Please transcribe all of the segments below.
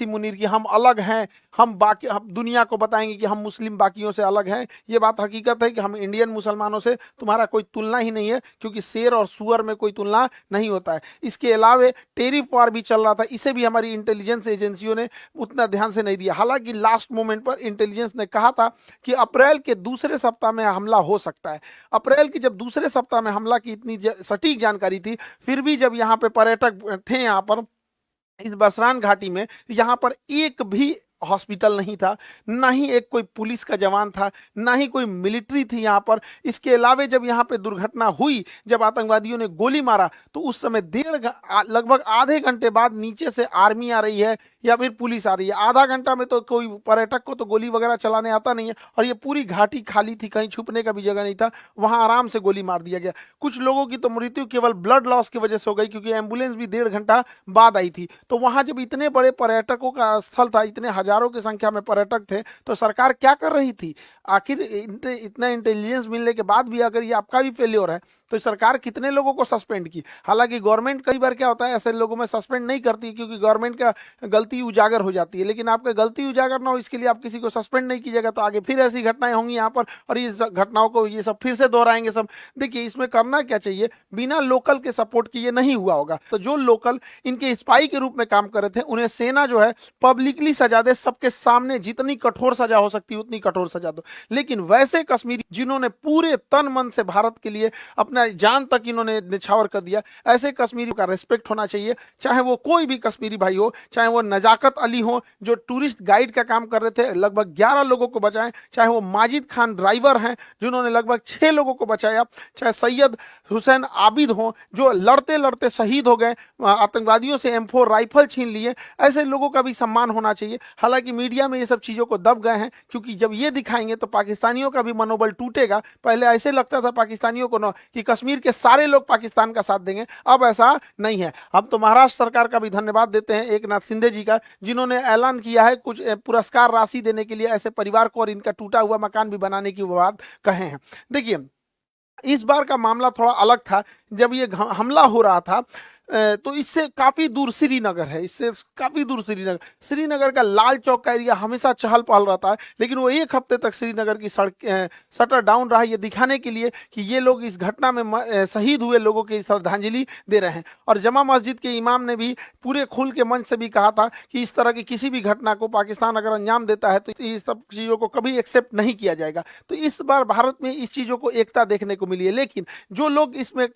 वसीम मुनीर की, हम अलग हैं, हम दुनिया को बताएंगे कि हम मुस्लिम बाकियों से अलग हैं। ये बात हकीकत है कि हम इंडियन मुसलमानों से तुम्हारा कोई तुलना ही नहीं है, क्योंकि शेर और सुअर में कोई तुलना नहीं होता है। इसके अलावा टेरिफ वार भी चल रहा था, इसे भी हमारी इंटेलिजेंस एजेंसियों ने उतना ध्यान से नहीं दिया। हालांकि लास्ट मोमेंट पर इंटेलिजेंस ने कहा था कि अप्रैल के दूसरे सप्ताह में हमला हो सकता है। अप्रैल के जब दूसरे सप्ताह में हमला की इतनी सटीक जानकारी थी, फिर भी जब यहाँ पे पर्यटक थे, यहाँ पर इस बसरान घाटी में, यहाँ पर एक भी हॉस्पिटल नहीं था, ना ही एक कोई पुलिस का जवान था, ना ही कोई मिलिट्री थी यहाँ पर। इसके अलावे जब यहाँ पे दुर्घटना हुई, जब आतंकवादियों ने गोली मारा, तो उस समय लगभग आधे घंटे बाद नीचे से आर्मी आ रही है या फिर पुलिस आ रही है। आधा घंटा में तो कोई पर्यटक को तो गोली वगैरह चलाने आता नहीं है, और ये पूरी घाटी खाली थी, कहीं छुपने का भी जगह नहीं था, वहां आराम से गोली मार दिया गया। कुछ लोगों की तो मृत्यु केवल ब्लड लॉस की वजह से हो गई, क्योंकि एम्बुलेंस भी 1.5 घंटा बाद आई थी। तो वहां जब इतने बड़े पर्यटकों का स्थल था, इतने हजारों की संख्या में पर्यटक थे, तो सरकार क्या कर रही थी? आखिर इतना इंटेलिजेंस मिलने के बाद भी अगर ये आपका भी फेल्योर है, तो सरकार कितने लोगों को सस्पेंड की? हालांकि गवर्नमेंट कई बार क्या होता है, ऐसे लोगों में सस्पेंड नहीं करती, क्योंकि गवर्नमेंट का गलती उजागर हो जाती है। लेकिन आपका गलती उजागर ना हो, इसके लिए आप किसी को सस्पेंड नहीं कीजिएगा, तो आगे फिर ऐसी घटनाएं होंगी यहाँ पर, और इस घटनाओं को ये सब फिर से दोहराएंगे सब। देखिए, इसमें करना क्या चाहिए, बिना लोकल के सपोर्ट किए नहीं हुआ होगा। तो जो लोकल इनके स्पाई के रूप में काम कर रहे थे, उन्हें सेना जो है पब्लिकली सजा दे, सबके सामने जितनी कठोर सजा हो सकती है उतनी कठोर सजा दो। लेकिन वैसे कश्मीरी जिन्होंने पूरे तन मन से भारत के लिए अपना जान तक इन्होंने निछावर कर दिया, ऐसे कश्मीरी का रिस्पेक्ट होना चाहिए। चाहे वो कोई भी कश्मीरी भाई हो, चाहे वो नजाकत अली हो जो टूरिस्ट गाइड का काम कर रहे थे, लगभग 11 लोगों को बचाएं, चाहे वो माजिद खान ड्राइवर हैं जिन्होंने लगभग 6 लोगों को बचाया, चाहे सैयद हुसैन आबिद हो जो लड़ते लड़ते शहीद हो गए, आतंकवादियों से M4 राइफल छीन लिए, ऐसे लोगों का भी सम्मान होना चाहिए। हालांकि मीडिया में ये सब चीजों को दब गए हैं, क्योंकि जब ये दिखाएंगे तो पाकिस्तानियों का भी मनोबल टूटेगा। पहले ऐसे लगता था पाकिस्तानियों को न कि कश्मीर के सारे लोग पाकिस्तान का साथ देंगे, अब ऐसा नहीं है। हम तो महाराष्ट्र सरकार का भी धन्यवाद देते हैं, एक नाथ शिंदे जी का, जिन्होंने ऐलान किया है कुछ पुरस्कार राशि देने के लिए ऐसे परिवार को, और इनका टूटा हुआ मकान भी बनाने की बात कहे हैं। देखिए, इस बार का मामला थोड़ा अलग था। जब ये हमला हो रहा था, तो इससे काफी दूर श्रीनगर है, इससे काफी दूर श्रीनगर, श्रीनगर का लाल चौक का एरिया हमेशा चहल पहल रहता है। लेकिन वो एक हफ्ते तक श्रीनगर की सड़क शटर डाउन रहा, ये दिखाने के लिए कि ये लोग इस घटना में शहीद हुए लोगों की श्रद्धांजलि दे रहे हैं। और जमा मस्जिद के इमाम ने भी पूरे खुल के मंच से भी कहा था कि इस तरह की किसी भी घटना को पाकिस्तान अगर अंजाम देता है तो इस सब चीजों को कभी एक्सेप्ट नहीं किया जाएगा। तो इस बार भारत में इस चीजों को एकता देखने को मिली है। लेकिन जो लोग इसमें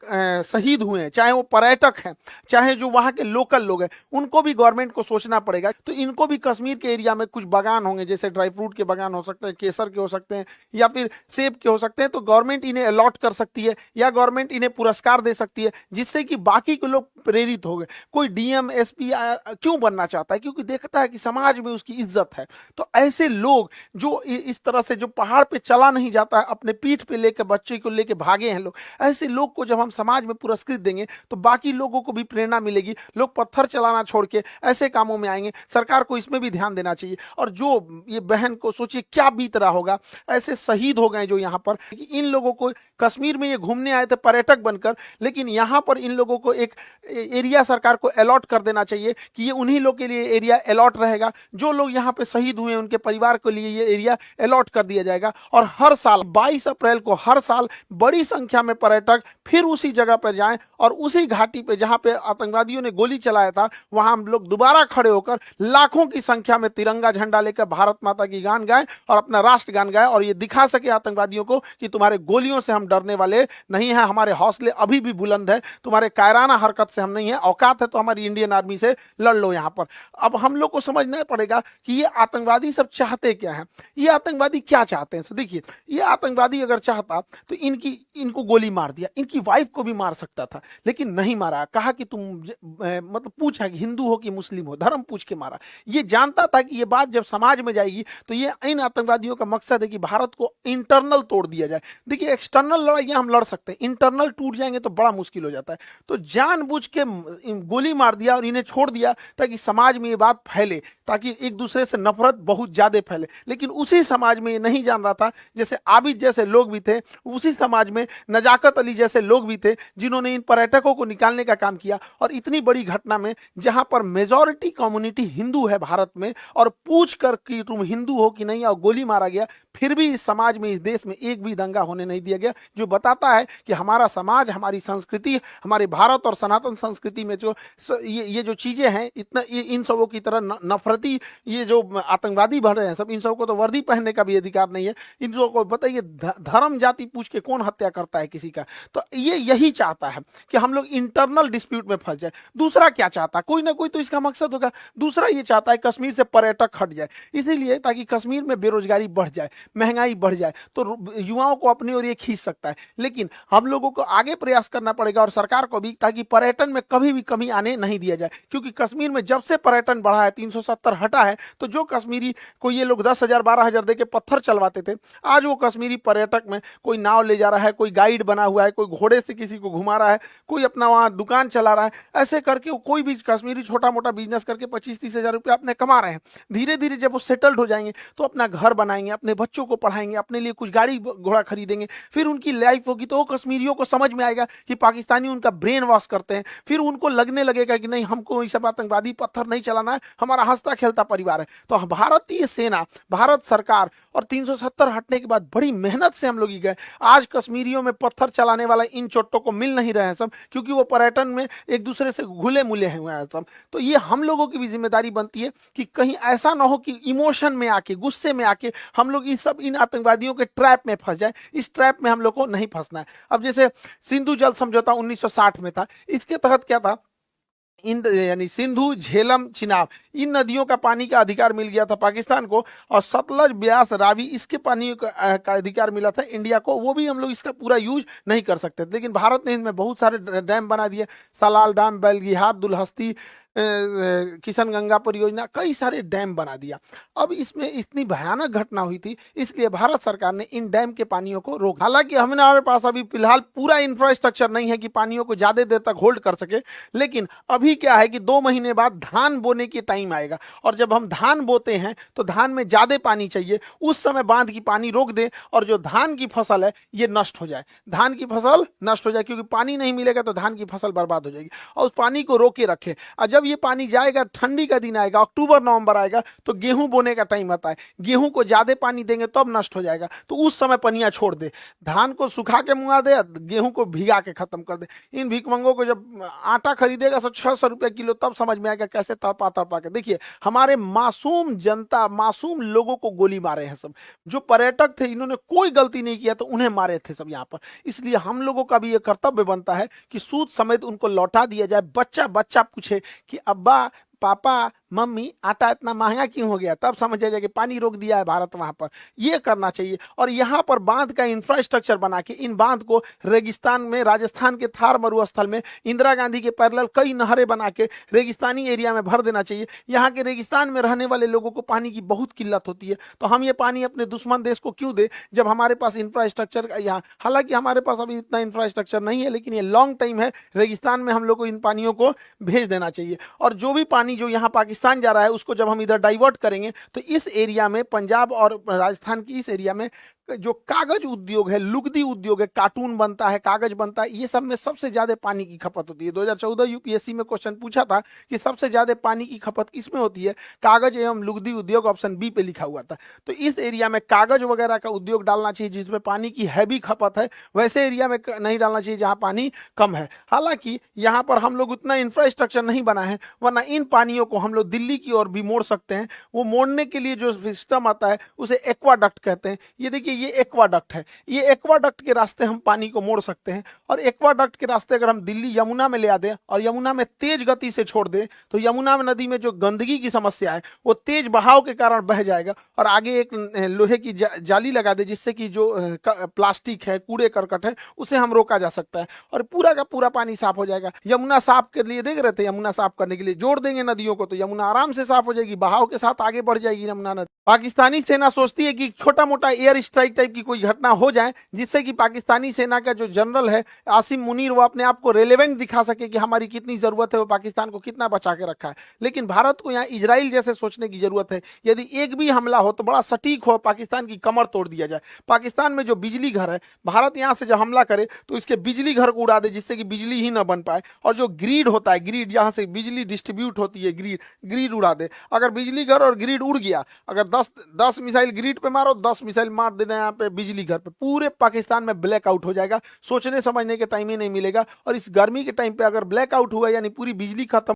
शहीद हुए हैं, चाहे वो पर्यटक हैं, चाहे जो वहां के लोकल लोग हैं, उनको भी गवर्नमेंट को सोचना पड़ेगा। तो इनको भी कश्मीर के एरिया में कुछ बागान होंगे, जैसे ड्राई फ्रूट के बागान हो सकते हैं, केसर के हो सकते हैं, या फिर सेब के हो सकते हैं, तो गवर्नमेंट इन्हें अलॉट कर सकती है, या गवर्नमेंट इन्हें पुरस्कार दे सकती है, जिससे कि बाकी के लोग प्रेरित हो गए। कोई डीएम एसपी क्यों बनना चाहता है? क्योंकि देखता है कि समाज में उसकी इज्जत है। तो ऐसे लोग जो इस तरह से, जो पहाड़ पे चला नहीं जाता है, अपने पीठ पे लेकर बच्चे को लेकर भागे हैं लोग, ऐसे लोग को जब हम समाज में पुरस्कृत देंगे तो बाकी लोगों को भी प्रेरणा मिलेगी, लोग पत्थर चलाना छोड़ के ऐसे कामों में आएंगे। सरकार को इसमें भी ध्यान देना चाहिए। और जो ये बहन को सोचिए क्या बीत रहा होगा, ऐसे शहीद हो गए जो यहाँ पर, इन लोगों को कश्मीर में ये घूमने आए थे पर्यटक बनकर, लेकिन यहाँ पर इन लोगों को एक एरिया सरकार को अलॉट कर देना चाहिए कि ये उन्हीं लोग के लिए एरिया अलॉट रहेगा। जो लोग यहाँ पे शहीद हुए उनके परिवार के लिए ये एरिया अलॉट कर दिया जाएगा। और हर साल 22 अप्रैल को हर साल बड़ी संख्या में पर्यटक फिर उसी जगह पर जाएं, और उसी घाटी पे जहां पे आतंकवादियों ने गोली चलाया था, वहां हम लोग दोबारा खड़े होकर लाखों की संख्या में तिरंगा झंडा लेकर भारत माता की गान गाएं और अपना राष्ट्र गान गाएं, और ये दिखा सके आतंकवादियों को कि तुम्हारे गोलियों से हम डरने वाले नहीं हैं, हमारे हौसले अभी भी बुलंद है, तुम्हारे कायराना हरकत से हम नहीं है, औकात है तो हमारी इंडियन आर्मी से लड़ लो यहाँ पर। अब हम लोग को समझना पड़ेगा कि ये आतंकवादी सब चाहते क्या है, ये आतंकवादी क्या चाहते हैं। तो देखिए, ये आतंकवादी अगर चाहता तो इनको गोली मार दिया, इनकी वाइफ को भी मार सकता था, लेकिन नहीं मारा। कहा कि तुम मतलब पूछा कि हिंदू हो कि मुस्लिम हो, धर्म पूछ के मारा। ये जानता था कि ये बात जब समाज में जाएगी तो ये इन आतंकवादियों का मकसद है कि भारत को इंटरनल तोड़ दिया जाए। देखिए, एक्सटर्नल लड़ाइयां हम लड़ सकते हैं, इंटरनल टूट जाएंगे तो बड़ा मुश्किल हो जाता है। तो जानबूझ पूछ के गोली मार दिया और इन्हें छोड़ दिया ताकि समाज में ये बात फैले, ताकि एक दूसरे से नफरत बहुत ज्यादा फैले। लेकिन उसी समाज में ये नहीं जान रहा था, जैसे आबिद जैसे लोग भी थे, उसी समाज में नजाकत अली जैसे लोग भी थे जिन्होंने इन पर्यटकों को निकालने का काम किया। और इतनी बड़ी घटना में जहां पर मेजॉरिटी कम्युनिटी हिंदू है भारत में, और पूछ कर कि तुम हिंदू हो कि नहीं, और गोली मारा गया, फिर भी इस समाज में, इस देश में एक भी दंगा होने नहीं दिया गया, जो बताता है कि हमारा समाज, हमारी संस्कृति, हमारे भारत और सनातन संस्कृति में जो ये जो चीजें हैं, इतना इन सबों की तरह नफरती ये जो आतंकवादी बढ़ रहे हैं सब, इन सबको तो वर्दी पहनने का भी अधिकार नहीं है। इन लोगों को बताइए धर्म जाति पूछ के कौन हत्या करता है किसी का? तो ये यही चाहता है कि हम लोग इंटरनल डिस्प्यूट में फंस जाए। दूसरा क्या चाहता है? कोई ना कोई तो इसका मकसद होगा। दूसरा ये चाहता है कश्मीर से पर्यटक हट जाए, इसीलिए ताकि कश्मीर में बेरोजगारी बढ़ जाए, महंगाई बढ़ जाए, तो युवाओं को अपनी ओर ये खींच सकता है। लेकिन हम लोगों को आगे प्रयास करना पड़ेगा और सरकार को भी, ताकि पर्यटन में कभी भी कमी आने नहीं दिया जाए। क्योंकि कश्मीर में जब से पर्यटन बढ़ा है, 370 हटा है, तो जो कश्मीरी को ये लोग 10,000 12,000 दे के पत्थर चलवाते थे, आज वो कश्मीरी पर्यटक में कोई नाव ले जा रहा है, कोई गाइड बना हुआ है, कोई घोड़े से किसी को घुमा रहा है, कोई अपना वहां दुकान चला रहा है। ऐसे करके कोई भी कश्मीरी छोटा मोटा बिजनेस करके 25-30 हजार रुपये अपने कमा रहे हैं। धीरे धीरे जब वो सेटल्ड हो जाएंगे तो अपना घर बनाएंगे, अपने बच्चों को पढ़ाएंगे, अपने लिए कुछ गाड़ी घोड़ा खरीदेंगे, फिर उनकी लाइफ होगी। तो वो कश्मीरियों को समझ में आएगा कि पाकिस्तानी उनका ब्रेन वॉश करते हैं, फिर उनको लगने लगेगा कि नहीं, हमको ये सब आतंकवादी पत्थर नहीं चलाना है, हमारा हंसता खेलता परिवार है। तो भारतीय सेना, भारत सरकार और 370 हटने के बाद बड़ी मेहनत से हम लोग ही गए। आज कश्मीरियों में पत्थर चलाने वाला इन चोट्टों को मिल नहीं रहे हैं सब, क्योंकि वो पर्यटन में एक दूसरे से घुले मुले हुए हैं सब। तो ये हम लोगों की भी जिम्मेदारी बनती है कि कहीं ऐसा ना हो कि इमोशन में आके, गुस्से में आके हम लोग इन आतंकवादियों के ट्रैप में फंस जाए। इस ट्रैप में हम लोग को नहीं फंसना है। अब जैसे सिंधु जल समझौता 1960 में था, इसके तहत क्या था, यानी सिंधु, झेलम, चिनाब, इन नदियों का पानी का अधिकार मिल गया था पाकिस्तान को, और सतलज, ब्यास, रावी, इसके पानी का अधिकार मिला था इंडिया को। वो भी हम लोग इसका पूरा यूज नहीं कर सकते, लेकिन भारत ने इनमें बहुत सारे डैम बना दिए, सलाल डैम, बेलगिहात, दुलहस्ती, किशन गंगा परियोजना, कई सारे डैम बना दिया। अब इसमें इतनी भयानक घटना हुई थी, इसलिए भारत सरकार ने इन डैम के पानियों को रोका। हालांकि हमारे पास अभी फिलहाल पूरा इंफ्रास्ट्रक्चर नहीं है कि पानियों को ज्यादा देर तक होल्ड कर सके, लेकिन अभी क्या है कि 2 महीने बाद धान बोने के टाइम आएगा, और जब हम धान बोते हैं तो धान में ज्यादा पानी चाहिए, उस समय बांध की पानी रोक दे और जो धान की फसल है ये नष्ट हो जाए, धान की फसल नष्ट हो जाए, क्योंकि पानी नहीं मिलेगा तो धान की फसल बर्बाद हो जाएगी। और उस पानी को रोके रखे, और जब ये पानी जाएगा, ठंडी का दिन आएगा, अक्टूबर नवंबर आएगा, तो गेहूं बोने का टाइम आता है, गेहूं को ज्यादा पानी देंगे तब नष्ट हो जाएगा, तो उस समय पनिया छोड़ दे, धान को सुखा के मुआ दे, गेहूं को भिगा के खत्म कर दे। इन भिकमंगों को जब आटा खरीदेगा 600 रुपए किलो, तब समझ में आएगा कैसे तड़पा तड़पा के। देखिए हमारे मासूम जनता, मासूम लोगों को गोली मारे हैं सब। जो पर्यटक थे इन्होंने कोई गलती नहीं किया, तो उन्हें मारे थे सब यहाँ पर। इसलिए हम लोगों का भी ये कर्तव्य बनता है कि सूद समेत उनको लौटा दिया जाए। बच्चा बच्चा पूछे कि अब्बा, पापा, मम्मी, आटा इतना महंगा क्यों हो गया, तब समझ जाएगा कि पानी रोक दिया है भारत वहां पर। ये करना चाहिए। और यहाँ पर बांध का इंफ्रास्ट्रक्चर बना के इन बांध को रेगिस्तान में, राजस्थान के थार मरुस्थल में इंदिरा गांधी के पैरेलल कई नहरें बना के रेगिस्तानी एरिया में भर देना चाहिए। यहाँ के रेगिस्तान में रहने वाले लोगों को पानी की बहुत किल्लत होती है, तो हम ये पानी अपने दुश्मन देश को क्यों दे, जब हमारे पास इंफ्रास्ट्रक्चर यहाँ, हालांकि हमारे पास अभी इतना इंफ्रास्ट्रक्चर नहीं है, लेकिन ये लॉन्ग टाइम है, रेगिस्तान में हम लोग को इन पानियों को भेज देना चाहिए। और जो भी पानी जो यहाँ पाकिस्तान जा रहा है, उसको जब हम इधर डाइवर्ट करेंगे, तो इस एरिया में, पंजाब और राजस्थान की इस एरिया में जो कागज उद्योग है, लुगदी उद्योग है, कार्टून बनता है, कागज बनता है, ये सब में सबसे ज्यादा पानी की खपत होती है। 2014 यूपीएससी में क्वेश्चन पूछा था कि सबसे ज्यादा पानी की खपत किसमें होती है, कागज एवं लुगदी उद्योग, ऑप्शन बी पे लिखा हुआ था। तो इस एरिया में कागज वगैरह का उद्योग डालना चाहिए जिसमें पानी की हैवी खपत है, वैसे एरिया में नहीं डालना चाहिए जहां पानी कम है। हालांकि यहाँ पर हम लोग उतना इंफ्रास्ट्रक्चर नहीं बना है, वरना इन पानियों को हम लोग दिल्ली की ओर भी मोड़ सकते हैं। वो मोड़ने के लिए जो सिस्टम आता है उसे एक्वाडक्ट कहते हैं। ये देखिए, ये एक्वाडक्ट है, ये एक्वाडक्ट के रास्ते हम पानी को मोड़ सकते हैं। और एक्वाडक्ट के रास्ते अगर हम दिल्ली यमुना में ले आ दें और यमुना में तेज गति से छोड़ दें, तो यमुना नदी में जो गंदगी की समस्या है वो तेज बहाव के कारण बह जाएगा, और आगे एक लोहे की जाली लगा दे, जिससे कि जो प्लास्टिक है, कूड़े करकट है, उसे हम रोका जा सकता है, और पूरा का पूरा पानी साफ हो जाएगा। यमुना साफ के लिए देख रहे थे, यमुना साफ करने के लिए जोड़ देंगे नदियों को, तो यमुना आराम से साफ हो जाएगी, बहाव के साथ आगे बढ़ जाएगी यमुना नदी। पाकिस्तानी सेना सोचती है कि छोटा मोटा एयर स्ट्राइक स्ट्राइक टाइप की कोई घटना हो जाए जिससे कि पाकिस्तानी सेना का जो जनरल है आसिम मुनीर वो अपने आप को रेलेवेंट दिखा सके कि हमारी कितनी जरूरत है, वो पाकिस्तान को कितना बचा के रखा है। लेकिन भारत को यहाँ इजराइल जैसे सोचने की जरूरत है, यदि एक भी हमला हो तो बड़ा सटीक हो, पाकिस्तान की कमर तोड़ दिया जाए। पाकिस्तान में जो बिजली घर है, भारत यहाँ से जब हमला करे तो इसके बिजली घर को उड़ा दे जिससे कि बिजली ही ना बन पाए, और जो ग्रिड होता है, ग्रिड जहाँ से बिजली डिस्ट्रीब्यूट होती है, ग्रिड ग्रिड उड़ा दे। अगर बिजली घर और ग्रिड उड़ गया, अगर 10 मिसाइल ग्रिड पे मारो, 10 मिसाइल मार देना यहाँ पे बिजली घर पे, पूरे पाकिस्तान में ब्लैकआउट हो जाएगा, सोचने समझने के टाइम ही नहीं मिलेगा। और इस गर्मी के टाइम पे अगर ब्लैकआउट हुआ यानी पूरी बिजली खत्म